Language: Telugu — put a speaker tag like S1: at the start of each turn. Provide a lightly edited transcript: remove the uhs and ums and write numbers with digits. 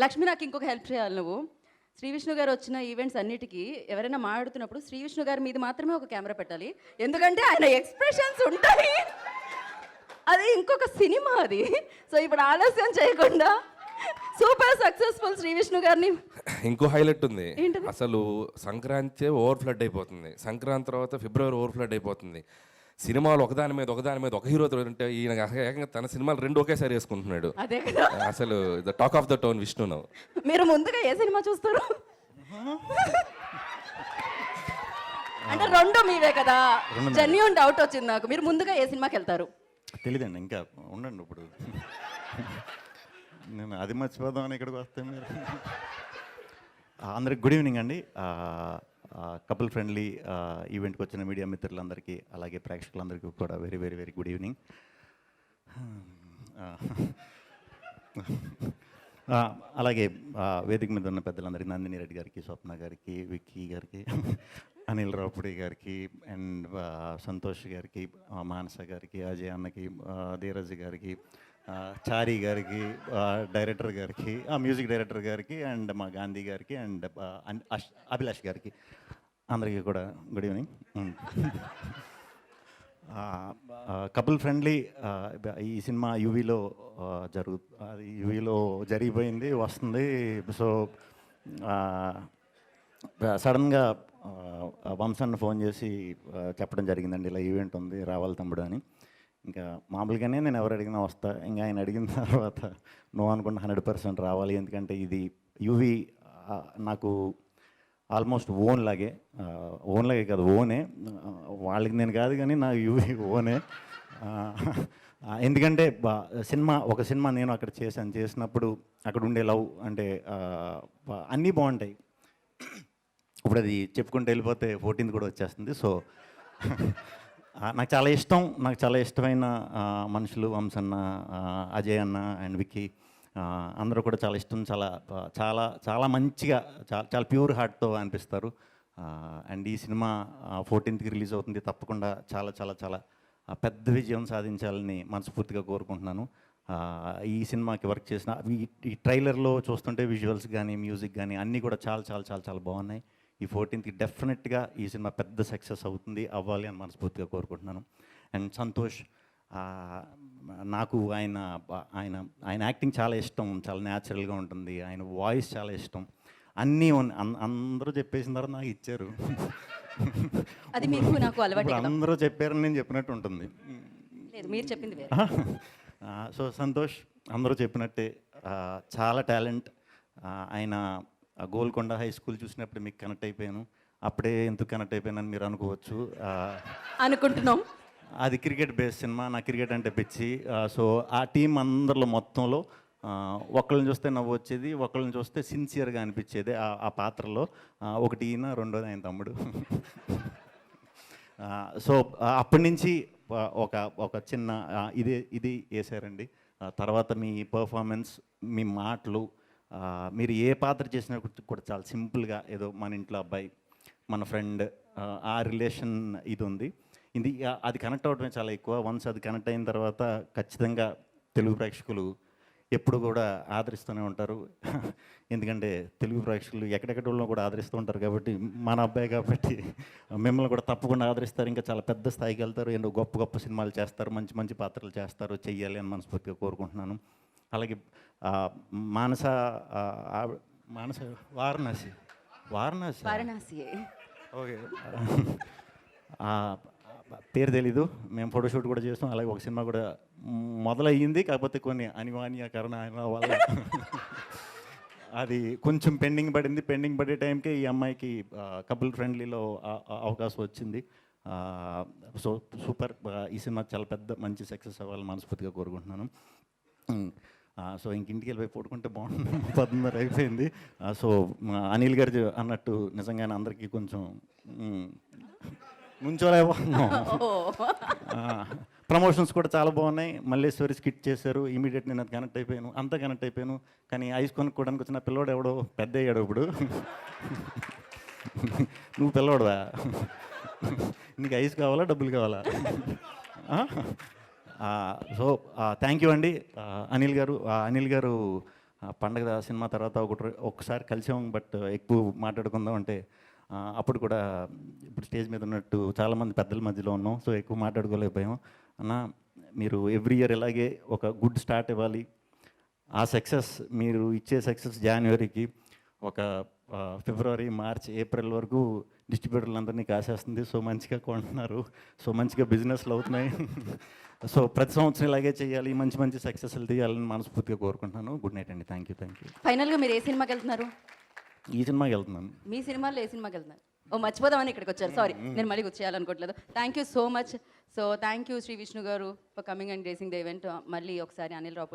S1: లక్ష్మి నాకు ఇంకొక హెల్ప్ చేయాలి నువ్వు. శ్రీ విష్ణు గారు వచ్చిన ఈవెంట్స్ అన్నిటికీ ఎవరైనా మాట్లాడుతున్నప్పుడు శ్రీ విష్ణు గారి మీద మాత్రమే ఒక కెమెరా పెట్టాలి. ఎందుకంటే ఆయన ఎక్స్‌ప్రెషన్స్ ఉంటాయి. అది ఇంకొక సినిమా అది. సో ఇప్పుడు ఆలస్యం చేయకుండా సూపర్ సక్సెస్‌ఫుల్ శ్రీ విష్ణు గారిని
S2: ఇంకో హైలైట్ ఉంది.
S1: ఏంటది?
S2: అసలు సంక్రాంతి ఓవర్ ఫ్లడ్ అయిపోతుంది. సంక్రాంతి తర్వాత ఫిబ్రవరి ఓవర్ ఫ్లడ్ అయిపోతుంది. సినిమాలు ఒకదాని మీద ఒక హీరోతో ఉంటే ఈయన ఏకంగా తన సినిమాలు 2 ఒకేసారి వేసుకుంటున్నాడు.
S1: అదే కదా.
S2: అసలు the talk of the town Vishnu now.
S1: మీరు ముందుగా ఏ సినిమా చూస్తారు? అంటే 2 మీవే కదా. జెన్యూన్ డౌట్ వచ్చింది నాకు. మీరు ముందుగా ఏ సినిమాకి వెళ్తారు?
S3: తెలీదండి, ఇంకా ఉండండి. ఇప్పుడు నేను అది మర్చిపోదామని ఇక్కడికి వస్తే మీరు. అందరికి గుడ్ ఈవినింగ్ అండి. కపుల్ ఫ్రెండ్లీ ఈవెంట్కి వచ్చిన మీడియా మిత్రులందరికీ, అలాగే ప్రేక్షకులందరికీ కూడా very very very good evening. అలాగే వేదిక మీద ఉన్న పెద్దలందరికీ, నందిని రెడ్డి గారికి, స్వప్న గారికి, విక్కీ గారికి, అనిల్ రావుపుడి గారికి, అండ్ సంతోష్ గారికి, మానస గారికి, అజయ్ అన్నకి, ధీరజ్ గారికి, చారీ గారికి, డైరెక్టర్ గారికి, మ్యూజిక్ డైరెక్టర్ గారికి, అండ్ మా గాంధీ గారికి, అండ్ అభిలాష్ గారికి, అందరికీ కూడా గుడ్ ఈవినింగ్. కపుల్ ఫ్రెండ్లీ ఈ సినిమా యూవీలో యూవీలో జరిగిపోయింది, వస్తుంది. సో సడన్గా వంశన్న ఫోన్ చేసి చెప్పడం జరిగిందండి, ఇలా ఈవెంట్ ఉంది రావాలి తమ్ముడు అని. ఇంకా మామూలుగానే నేను ఎవరు అడిగినా వస్తా. ఇంకా ఆయన అడిగిన తర్వాత నువ్వు అనుకున్న 100% రావాలి. ఎందుకంటే ఇది యూవీ నాకు ఆల్మోస్ట్ ఓన్ లాగే కాదు, ఓనే. వాళ్ళకి నేను కాదు కానీ నాకు యూవీ ఓనే. ఎందుకంటే ఒక సినిమా నేను అక్కడ చేసినప్పుడు అక్కడ ఉండే లవ్ అంటే అన్నీ బాగుంటాయి. ఇప్పుడు అది చెప్పుకుంటూ వెళ్ళిపోతే 14th కూడా వచ్చేస్తుంది. సో నాకు చాలా ఇష్టమైన మనుషులు వంశన్న, అజయ్ అన్న అండ్ విక్కీ, అందరూ కూడా చాలా ఇష్టం. చాలా మంచిగా చాలా ప్యూర్ హార్ట్తో అనిపిస్తారు. అండ్ ఈ సినిమా 14th రిలీజ్ అవుతుంది. తప్పకుండా చాలా చాలా చాలా పెద్ద విజయం సాధించాలని మనస్ఫూర్తిగా కోరుకుంటున్నాను. ఈ సినిమాకి వర్క్ చేసిన ఈ ట్రైలర్లో చూస్తుంటే విజువల్స్ కానీ మ్యూజిక్ కానీ అన్నీ కూడా చాలా చాలా చాలా చాలా బాగున్నాయి. ఈ 14th డెఫినెట్గా ఈ సినిమా పెద్ద సక్సెస్ అవ్వాలి అని మనస్ఫూర్తిగా కోరుకుంటున్నాను. అండ్ సంతోష్, నాకు ఆయన యాక్టింగ్ చాలా ఇష్టం, చాలా న్యాచురల్గా ఉంటుంది. ఆయన వాయిస్ చాలా ఇష్టం. అన్నీ అందరూ చెప్పేసిన తర్వాత నాకు ఇచ్చారు.
S1: అది మీకు నాకు అలవాటు.
S3: అందరూ చెప్పారని నేను చెప్పినట్టు ఉంటుంది.
S1: లేదు, మీరు చెప్పింది వేరే.
S3: సో సంతోష్ అందరూ చెప్పినట్టే చాలా టాలెంట్. ఆయన గోల్కొండ హై స్కూల్ చూసినప్పుడు మీకు కనెక్ట్ అయిపోయాను. అప్పుడే ఎందుకు కనెక్ట్ అయిపోయానని మీరు అనుకోవచ్చు.
S1: అనుకుంటున్నాం.
S3: అది క్రికెట్ బేస్డ్ సినిమా, నాకు క్రికెట్ అంటే పిచ్చి. సో ఆ టీం అందరిలో మొత్తంలో ఒకళ్ళని చూస్తే నవ్వు వచ్చేది, ఒకళ్ళని చూస్తే సిన్సియర్గా అనిపించేది ఆ పాత్రలో. ఒకటి ఈయన, రెండోది ఆయన తమ్ముడు. సో అప్పటి నుంచి ఒక చిన్న ఇది వేసారండి. తర్వాత మీ పర్ఫార్మెన్స్, మీ మాటలు, మీరు ఏ పాత్ర చేసినా కూడా చాలా సింపుల్గా ఏదో మన ఇంట్లో అబ్బాయి, మన ఫ్రెండ్, ఆ రిలేషన్ ఇది ఉంది. అది కనెక్ట్ అవ్వడమే చాలా ఎక్కువ. వన్స్ అది కనెక్ట్ అయిన తర్వాత ఖచ్చితంగా తెలుగు ప్రేక్షకులు ఎప్పుడు కూడా ఆదరిస్తూనే ఉంటారు. ఎందుకంటే తెలుగు ప్రేక్షకులు ఎక్కడెక్కడ కూడా ఆదరిస్తూ ఉంటారు కాబట్టి, మన అబ్బాయి కాబట్టి మిమ్మల్ని కూడా తప్పకుండా ఆదరిస్తారు. ఇంకా చాలా పెద్ద స్థాయికి వెళ్తారు, ఎన్నో గొప్ప గొప్ప సినిమాలు చేస్తారు, మంచి మంచి పాత్రలు చేస్తారు, చెయ్యాలి అని మనస్ఫూర్తిగా కోరుకుంటున్నాను. అలాగే మానస వారణాసి ఓకే, పేరు తెలీదు. మేము ఫోటోషూట్ కూడా చేస్తాం. అలాగే ఒక సినిమా కూడా మొదలయ్యింది, కాకపోతే కొన్ని అనివార్య కారణాల వల్ల అది కొంచెం పెండింగ్ పడింది. పెండింగ్ పడే టైంకే ఈ అమ్మాయికి కపుల్ ఫ్రెండ్లీలో అవకాశం వచ్చింది. So super. ఈ సినిమా చాలా పెద్ద మంచి సక్సెస్ అవ్వాలని మనస్ఫూర్తిగా కోరుకుంటున్నాను. సో ఇంటికి వెళ్ళిపోయి పడుకుంటే బాగుంటుంది. 10:30 అయిపోయింది. సో అనిల్ గారు అన్నట్టు నిజంగానే అందరికీ కొంచెం నుంచోలేవో. ప్రమోషన్స్ కూడా చాలా బాగున్నాయి. మల్లేశ్వరి స్కిట్ చేశారు. ఇమీడియట్ నేను అది కనెక్ట్ అయిపోయాను, అంతా కనెక్ట్ అయిపోయాను. కానీ ఐస్ కొనుక్కోవడానికి వచ్చిన పిల్లోడు ఎవడో పెద్ద అయ్యాడు. ఇప్పుడు నువ్వు పిల్లోడువా? నీకు ఐస్ కావాలా, డబ్బులు కావాలా? సో థ్యాంక్ యూ అండి అనిల్ గారు. పండగ సినిమా తర్వాత ఒకసారి కలిసాం, బట్ ఎక్కువ మాట్లాడుకుందాం అంటే అప్పుడు కూడా ఇప్పుడు స్టేజ్ మీద ఉన్నట్టు చాలామంది పెద్దల మధ్యలో ఉన్నాం, సో ఎక్కువ మాట్లాడుకోలేకపోయాం. అన్న, మీరు ఎవ్రీ ఇయర్ ఇలాగే ఒక గుడ్ స్టార్ట్ ఇవ్వాలి. ఆ సక్సెస్, మీరు ఇచ్చే సక్సెస్ జనవరికి ఒక ఫిబ్రవరి, మార్చ్, ఏప్రిల్ వరకు డిస్ట్రిబ్యూటర్లందరినీ కాసేస్తుంది. సో మంచిగా కొంటున్నారు, సో మంచిగా బిజినెస్లు అవుతున్నాయి. సో ప్రతి సంవత్సరం ఇలాగే చేయాలి, మంచి మంచి సక్సెస్లు తీయాలని మనస్ఫూర్తిగా కోరుకుంటున్నాను. గుడ్ నైట్ అండి. Thank you.
S1: ఫైనల్గా మీరు ఏ సినిమాకి వెళ్తున్నారు?
S3: ఈ సినిమాకి వెళ్తున్నాను.
S1: మీ సినిమాలో ఏ సినిమాకి వెళ్తున్నారు? ఓ, మర్చిపోదామని ఇక్కడికి వచ్చారు. సారీ, నేను మళ్ళీ చేయాలనుకోవట్లేదు. Thank you so much. So thank you Shri Vishnu గారు for coming and gracing the event. మళ్ళీ ఒకసారి అనిల్ రావు